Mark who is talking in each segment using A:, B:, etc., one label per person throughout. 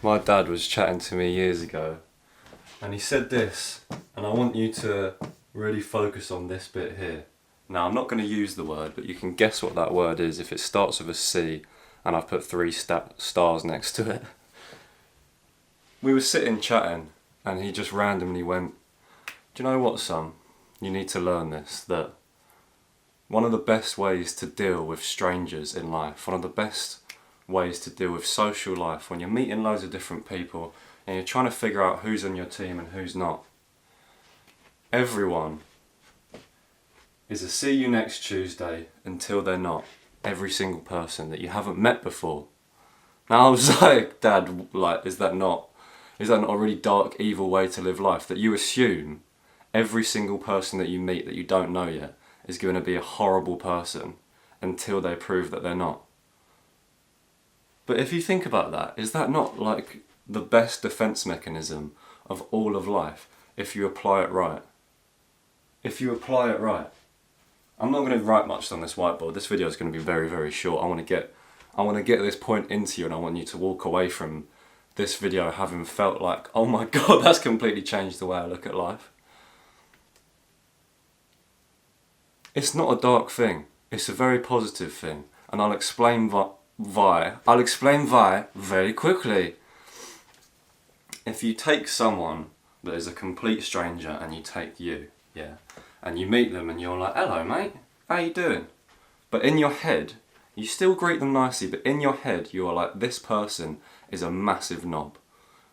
A: My dad was chatting to me years ago and he said this, and I want you to really focus on this bit here. Now, I'm not going to use the word, but you can guess what that word is if it starts with a C and I've put three stars next to it. We were sitting chatting and he just randomly went, "Do you know what, son? You need to learn this, that one of the best ways to deal with strangers in life, one of the best ways to deal with social life, when you're meeting loads of different people and you're trying to figure out who's on your team and who's not, everyone is a see you next Tuesday until they're not. Every single person that you haven't met before." Now I was like, Dad, like, is that not a really dark, evil way to live life? That you assume every single person that you meet that you don't know yet is going to be a horrible person until they prove that they're not. But if you think about that, is that not like the best defense mechanism of all of life if you apply it right? If you apply it right. I'm not going to write much on this whiteboard. This video is going to be very, very short. I want to get this point into you, and I want you to walk away from this video having felt like, oh my God, that's completely changed the way I look at life. It's not a dark thing. It's a very positive thing, and I'll explain why. I'll explain why very quickly. If you take someone that is a complete stranger and you take you, yeah, and you meet them and you're like, "Hello mate, how you doing?" But in your head, you still greet them nicely, but in your head you are like, this person is a massive knob.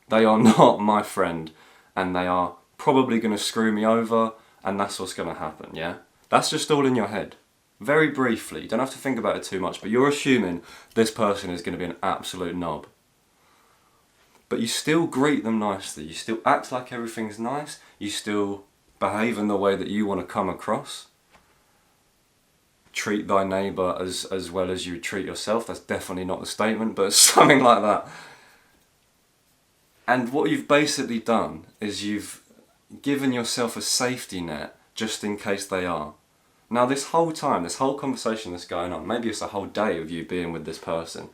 A: They are not my friend and they are probably going to screw me over, and that's what's going to happen, yeah? That's just all in your head. Very briefly, you don't have to think about it too much, but you're assuming this person is going to be an absolute knob. But you still greet them nicely, you still act like everything's nice, you still behave in the way that you want to come across. Treat thy neighbour as well as you treat yourself. That's definitely not the statement, but something like that. And what you've basically done is you've given yourself a safety net just in case they are. Now this whole time, this whole conversation that's going on, maybe it's a whole day of you being with this person,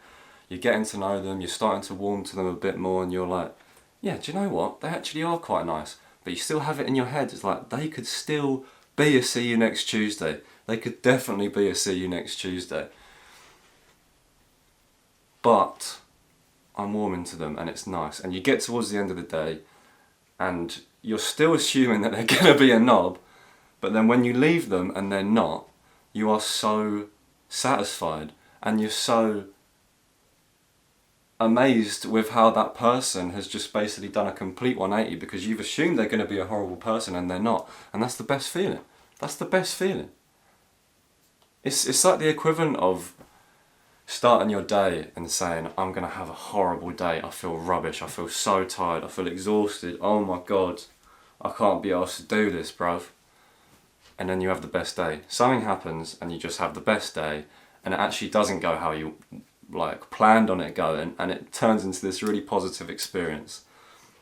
A: you're getting to know them, you're starting to warm to them a bit more, and you're like, yeah, do you know what? They actually are quite nice. But you still have it in your head, it's like, they could still be a see you next Tuesday. They could definitely be a see you next Tuesday. But I'm warming to them and it's nice. And you get towards the end of the day and you're still assuming that they're going to be a knob, but then when you leave them and they're not, you are so satisfied and you're so amazed with how that person has just basically done a complete 180, because you've assumed they're going to be a horrible person and they're not. And that's the best feeling. That's the best feeling. It's like the equivalent of starting your day and saying, I'm going to have a horrible day, I feel rubbish, I feel so tired, I feel exhausted, oh my God, I can't be asked to do this, bruv. And then you have the best day. Something happens and you just have the best day, and it actually doesn't go how you planned on it going, and it turns into this really positive experience.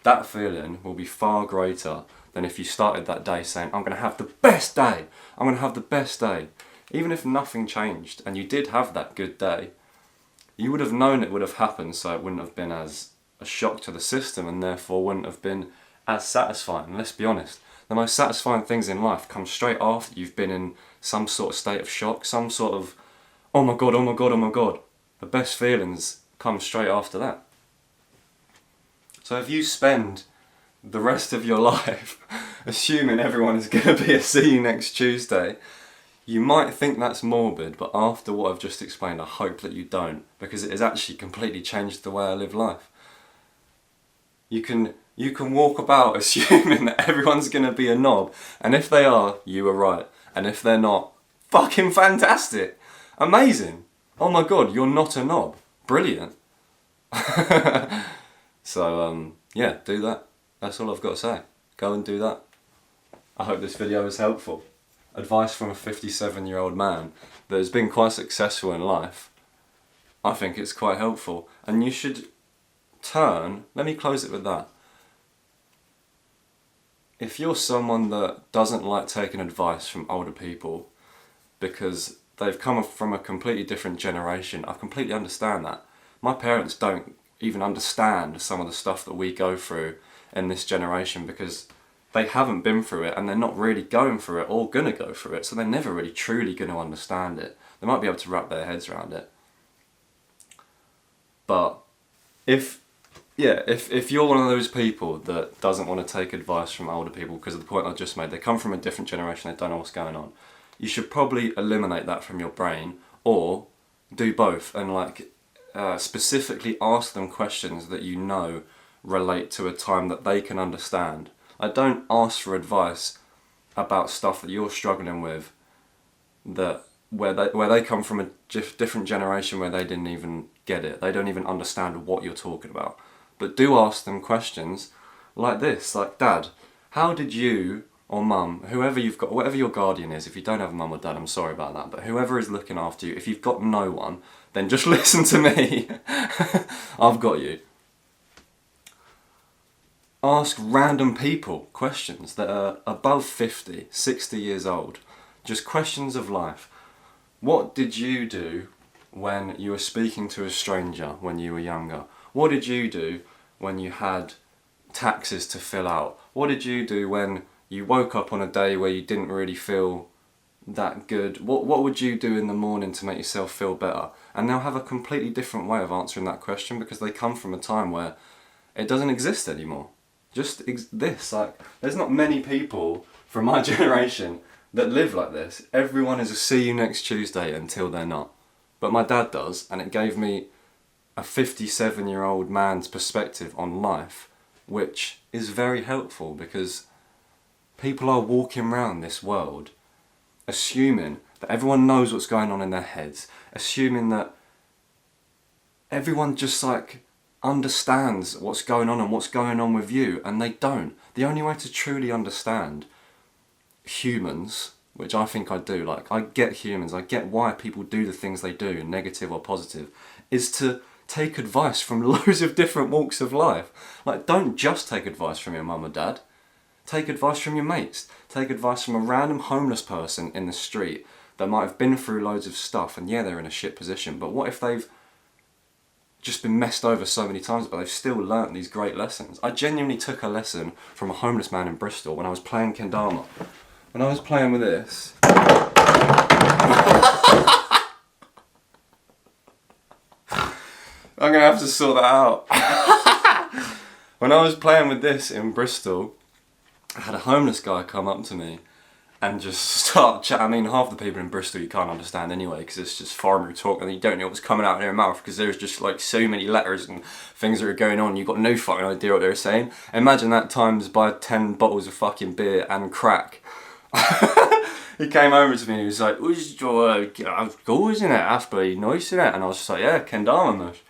A: That feeling will be far greater than if you started that day saying, I'm going to have the best day, I'm going to have the best day. Even if nothing changed and you did have that good day, you would have known it would have happened, so it wouldn't have been as a shock to the system and therefore wouldn't have been as satisfying. Let's be honest, the most satisfying things in life come straight after you've been in some sort of state of shock, some sort of, oh my God, oh my God, oh my God. The best feelings come straight after that. So if you spend the rest of your life assuming everyone is going to be a see you next Tuesday, you might think that's morbid, but after what I've just explained, I hope that you don't, because it has actually completely changed the way I live life. You can walk about assuming that everyone's going to be a knob, and if they are, you were right, and if they're not, fucking fantastic, amazing. Oh my God, you're not a knob. Brilliant. So, yeah, do that. That's all I've got to say. Go and do that. I hope this video is helpful. Advice from a 57-year-old man that has been quite successful in life. I think it's quite helpful. And you should let me close it with that. If you're someone that doesn't like taking advice from older people because they've come from a completely different generation, I completely understand that. My parents don't even understand some of the stuff that we go through in this generation, because they haven't been through it and they're not really going through it or gonna go through it, so they're never really truly gonna understand it. They might be able to wrap their heads around it. But if you're one of those people that doesn't want to take advice from older people because of the point I just made, they come from a different generation, they don't know what's going on, you should probably eliminate that from your brain, or do both and specifically ask them questions that you know relate to a time that they can understand. I don't ask for advice about stuff that you're struggling with, where they come from a different generation where they didn't even get it. They don't even understand what you're talking about. But do ask them questions like this, like, Dad, how did you or Mum, whoever you've got, whatever your guardian is, if you don't have a mum or dad, I'm sorry about that, but whoever is looking after you, if you've got no one, then just listen to me. I've got you. Ask random people questions that are above 50, 60 years old. Just questions of life. What did you do when you were speaking to a stranger when you were younger? What did you do when you had taxes to fill out? What did you do when you woke up on a day where you didn't really feel that good? What would you do in the morning to make yourself feel better? And they'll have a completely different way of answering that question, because they come from a time where it doesn't exist anymore. Just this, like, there's not many people from my generation that live like this. Everyone is a see you next Tuesday until they're not. But my dad does, and it gave me a 57-year-old man's perspective on life, which is very helpful, because people are walking around this world assuming that everyone knows what's going on in their heads, assuming that everyone just understands what's going on and what's going on with you, and they don't. The only way to truly understand humans, which I think I do, I get humans, I get why people do the things they do, negative or positive, is to take advice from loads of different walks of life. Don't just take advice from your mum or dad. Take advice from your mates. Take advice from a random homeless person in the street that might have been through loads of stuff, and yeah, they're in a shit position, but what if they've just been messed over so many times, but they've still learnt these great lessons? I genuinely took a lesson from a homeless man in Bristol when I was playing kendama. When I was playing with this... I'm going to have to sort that out. When I was playing with this in Bristol, I had a homeless guy come up to me and just start chatting. I mean, half the people in Bristol you can't understand anyway, because it's just farmer talk and you don't know what's coming out of their mouth, because there's just so many letters and things that are going on, you've got no fucking idea what they're saying. Imagine that times by 10 bottles of fucking beer and crack. He came over to me and he was like, "That's cool, isn't it? That's pretty nice, isn't it?" And I was just like, "Yeah, kendama, mush."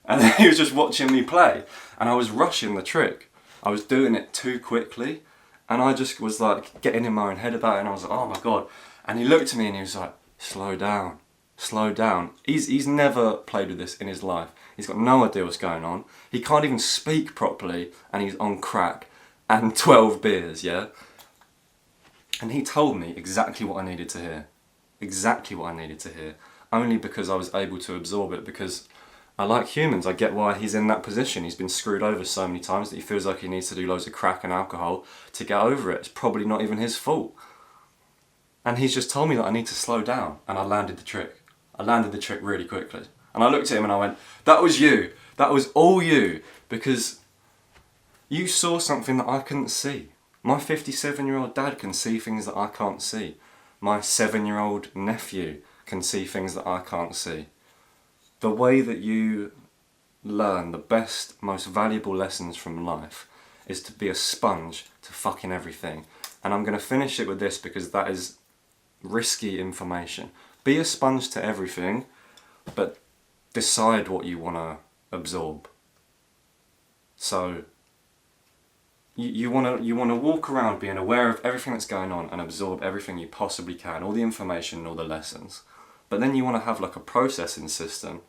A: And then he was just watching me play, and I was rushing the trick. I was doing it too quickly, and I just was getting in my own head about it, and I was like, "Oh my god." And he looked at me and he was like, "Slow down, slow down." He's never played with this in his life. He's got no idea what's going on. He can't even speak properly, and he's on crack and 12 beers, yeah? And he told me exactly what I needed to hear. Exactly what I needed to hear. Only because I was able to absorb it, because I like humans. I get why he's in that position. He's been screwed over so many times that he feels like he needs to do loads of crack and alcohol to get over it. It's probably not even his fault. And he's just told me that I need to slow down, and I landed the trick. I landed the trick really quickly. And I looked at him and I went, "That was you. That was all you, because you saw something that I couldn't see. My 57-year-old dad can see things that I can't see. My 7-year-old nephew can see things that I can't see." The way that you learn the best, most valuable lessons from life is to be a sponge to fucking everything. And I'm going to finish it with this, because that is risky information. Be a sponge to everything, but decide what you want to absorb. So you want to walk around being aware of everything that's going on and absorb everything you possibly can, all the information and all the lessons. But then you want to have a processing system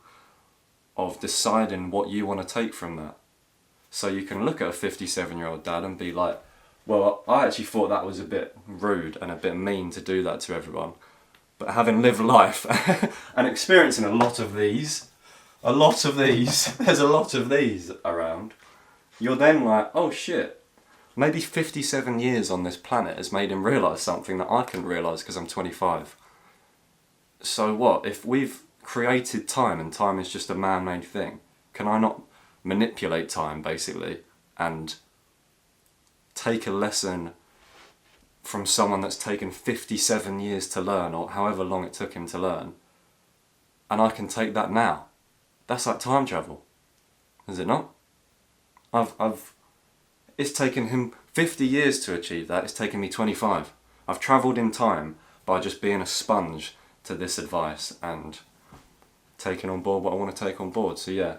A: of deciding what you want to take from that. So you can look at a 57-year-old dad and be like, "Well, I actually thought that was a bit rude and a bit mean to do that to everyone. But having lived life and experiencing a lot of these, a lot of these, there's a lot of these around, you're then like, oh shit, maybe 57 years on this planet has made him realise something that I couldn't realise because I'm 25. So what, if we've created time and time is just a man-made thing, can I not manipulate time basically and take a lesson from someone that's taken 57 years to learn, or however long it took him to learn, and I can take that now? That's like time travel, is it not? It's taken him 50 years to achieve that, it's taken me 25. I've travelled in time by just being a sponge to this advice and taking on board what I want to take on board, so yeah.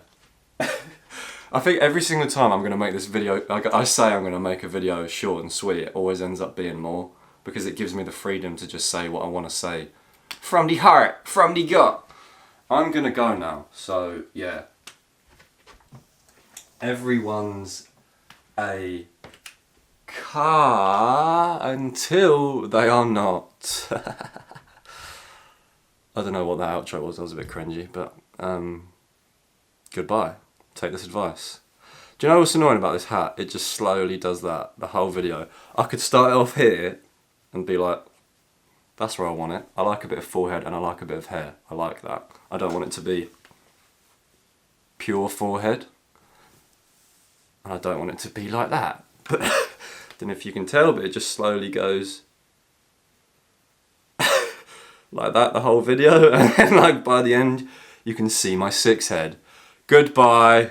A: I think every single time I'm going to make this video, like I say I'm going to make a video short and sweet, it always ends up being more, because it gives me the freedom to just say what I want to say. From the heart, from the gut. I'm going to go now, so yeah. Everyone's a car until they are not. I don't know what that outro was, that was a bit cringy, but goodbye. Take this advice. Do you know what's annoying about this hat? It just slowly does that, the whole video. I could start it off here and be like, that's where I want it. I like a bit of forehead and I like a bit of hair. I like that. I don't want it to be pure forehead. And I don't want it to be like that. But I don't know if you can tell, but it just slowly goes like that the whole video. And then like by the end, you can see my 6 head. Goodbye.